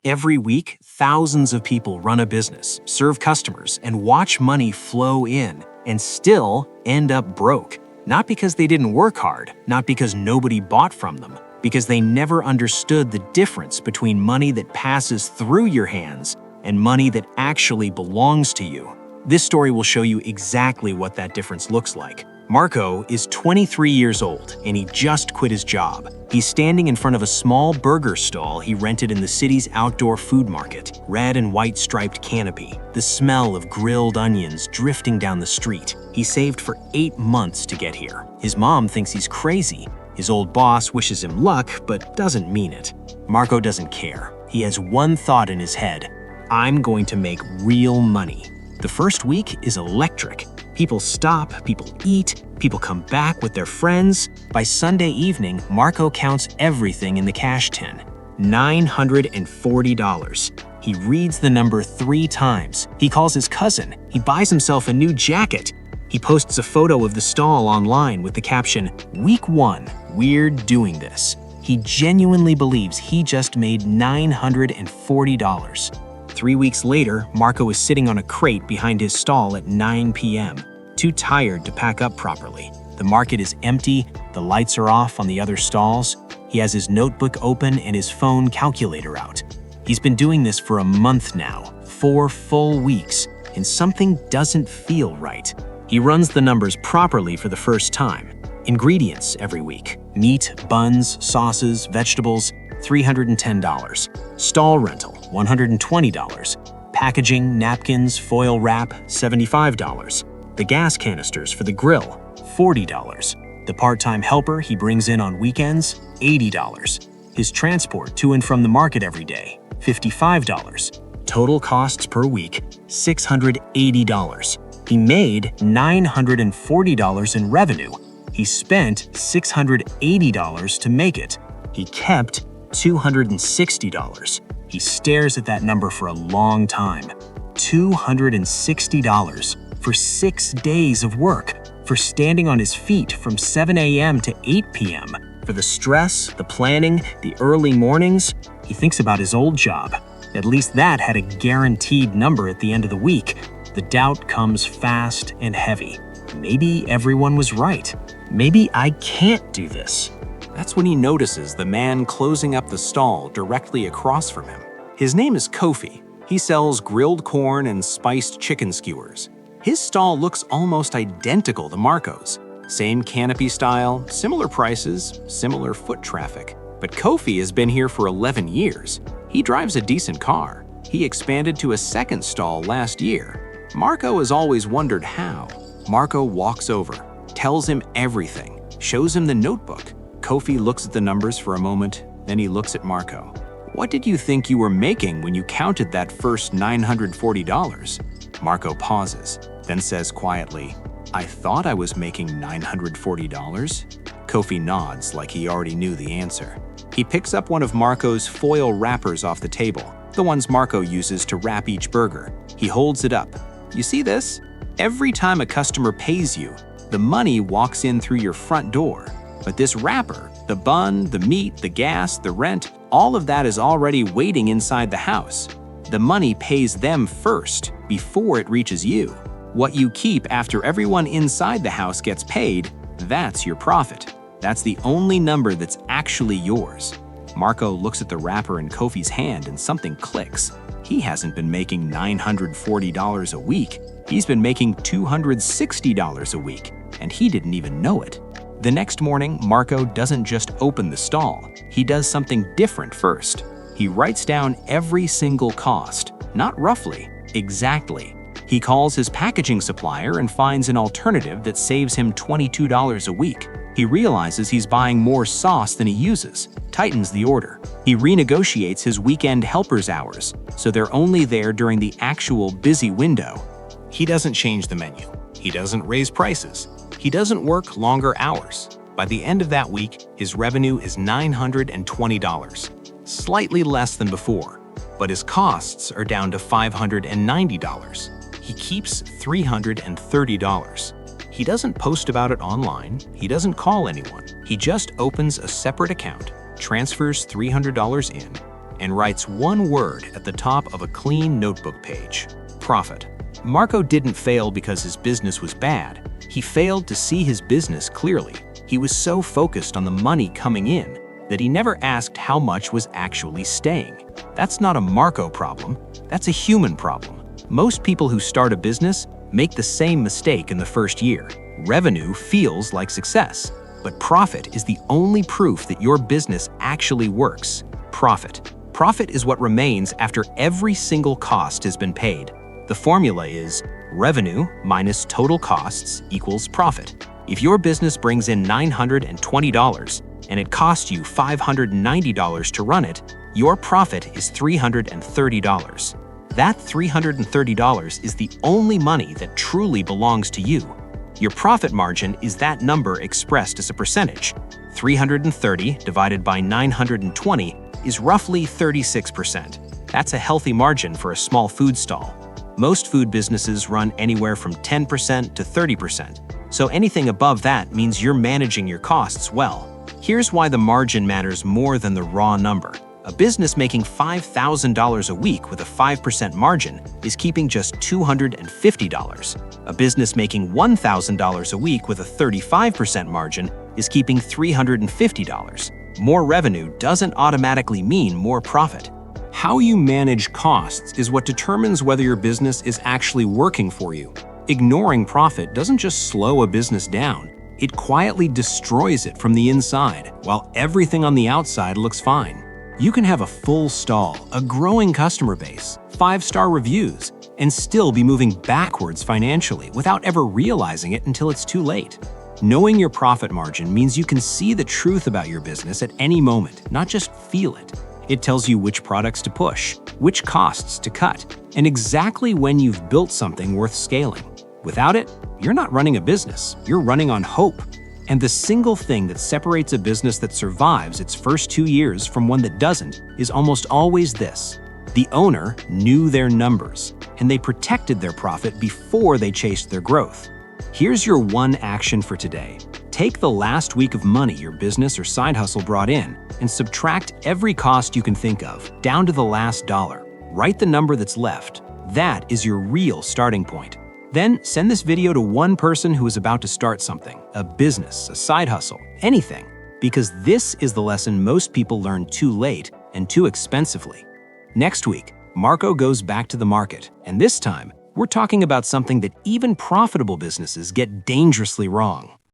Every week, thousands of people run a business, serve customers, and watch money flow in, and still end up broke. Not because they didn't work hard, not because nobody bought from them, because they never understood the difference between money that passes through your hands and money that actually belongs to you. This story will show you exactly what that difference looks like. Marco is 23 years old, and he just quit his job. He's standing in front of a small burger stall he rented in the city's outdoor food market. Red and white striped canopy, the smell of grilled onions drifting down the street. He saved for 8 months to get here. His mom thinks he's crazy. His old boss wishes him luck, but doesn't mean it. Marco doesn't care. He has one thought in his head: I'm going to make real money. The first week is electric. People stop, people eat, people come back with their friends. By Sunday evening, Marco counts everything in the cash tin. $940. He reads the number 3 times. He calls his cousin. He buys himself a new jacket. He posts a photo of the stall online with the caption, "Week 1, we're doing this." He genuinely believes he just made $940. 3 weeks later, Marco is sitting on a crate behind his stall at 9 p.m., too tired to pack up properly. The market is empty, the lights are off on the other stalls. He has his notebook open and his phone calculator out. He's been doing this for a month now, 4 full weeks, and something doesn't feel right. He runs the numbers properly for the first time. Ingredients every week: meat, buns, sauces, vegetables, $310. Stall rental, $120. Packaging, napkins, foil wrap, $75. The gas canisters for the grill, $40. The part-time helper he brings in on weekends, $80. His transport to and from the market every day, $55. Total costs per week, $680. He made $940 in revenue. He spent $680 to make it. He kept $260. He stares at that number for a long time. $260 for 6 days of work, for standing on his feet from 7 a.m. to 8 p.m., for the stress, the planning, the early mornings. He thinks about his old job. At least that had a guaranteed number at the end of the week. The doubt comes fast and heavy. Maybe everyone was right. Maybe I can't do this. That's when he notices the man closing up the stall directly across from him. His name is Kofi. He sells grilled corn and spiced chicken skewers. His stall looks almost identical to Marco's. Same canopy style, similar prices, similar foot traffic. But Kofi has been here for 11 years. He drives a decent car. He expanded to a second stall last year. Marco has always wondered how. Marco walks over, tells him everything, shows him the notebook. Kofi looks at the numbers for a moment, then he looks at Marco. "What did you think you were making when you counted that first $940? Marco pauses, then says quietly, "I thought I was making $940. Kofi nods like he already knew the answer. He picks up one of Marco's foil wrappers off the table, the ones Marco uses to wrap each burger. He holds it up. "You see this? Every time a customer pays you, the money walks in through your front door. But this wrapper, the bun, the meat, the gas, the rent, all of that is already waiting inside the house. The money pays them first, before it reaches you. What you keep after everyone inside the house gets paid, that's your profit. That's the only number that's actually yours." Marco looks at the wrapper in Kofi's hand and something clicks. He hasn't been making $940 a week. He's been making $260 a week, and he didn't even know it. The next morning, Marco doesn't just open the stall. He does something different first. He writes down every single cost, not roughly, exactly. He calls his packaging supplier and finds an alternative that saves him $22 a week. He realizes he's buying more sauce than he uses, tightens the order. He renegotiates his weekend helpers' hours, so they're only there during the actual busy window. He doesn't change the menu. He doesn't raise prices. He doesn't work longer hours. By the end of that week, his revenue is $920, slightly less than before, but his costs are down to $590. He keeps $330. He doesn't post about it online. He doesn't call anyone. He just opens a separate account, transfers $300 in, and writes one word at the top of a clean notebook page: profit. Marco didn't fail because his business was bad. He failed to see his business clearly. He was so focused on the money coming in that he never asked how much was actually staying. That's not a Marco problem, that's a human problem. Most people who start a business make the same mistake in the first year. Revenue feels like success, but profit is the only proof that your business actually works. Profit. Profit is what remains after every single cost has been paid. The formula is revenue minus total costs equals profit. If your business brings in $920 and it costs you $590 to run it, your profit is $330. That $330 is the only money that truly belongs to you. Your profit margin is that number expressed as a percentage. 330 divided by 920 is roughly 36%. That's a healthy margin for a small food stall. Most food businesses run anywhere from 10% to 30%, so anything above that means you're managing your costs well. Here's why the margin matters more than the raw number. A business making $5,000 a week with a 5% margin is keeping just $250. A business making $1,000 a week with a 35% margin is keeping $350. More revenue doesn't automatically mean more profit. How you manage costs is what determines whether your business is actually working for you. Ignoring profit doesn't just slow a business down, it quietly destroys it from the inside, while everything on the outside looks fine. You can have a full stall, a growing customer base, 5-star reviews, and still be moving backwards financially without ever realizing it until it's too late. Knowing your profit margin means you can see the truth about your business at any moment, not just feel it. It tells you which products to push, which costs to cut, and exactly when you've built something worth scaling. Without it, you're not running a business, you're running on hope. And the single thing that separates a business that survives its first 2 years from one that doesn't is almost always this: the owner knew their numbers, and they protected their profit before they chased their growth. Here's your one action for today. Take the last week of money your business or side hustle brought in and subtract every cost you can think of, down to the last dollar. Write the number that's left. That is your real starting point. Then send this video to one person who is about to start something, a business, a side hustle, anything, because this is the lesson most people learn too late and too expensively. Next week, Marco goes back to the market, and this time, we're talking about something that even profitable businesses get dangerously wrong.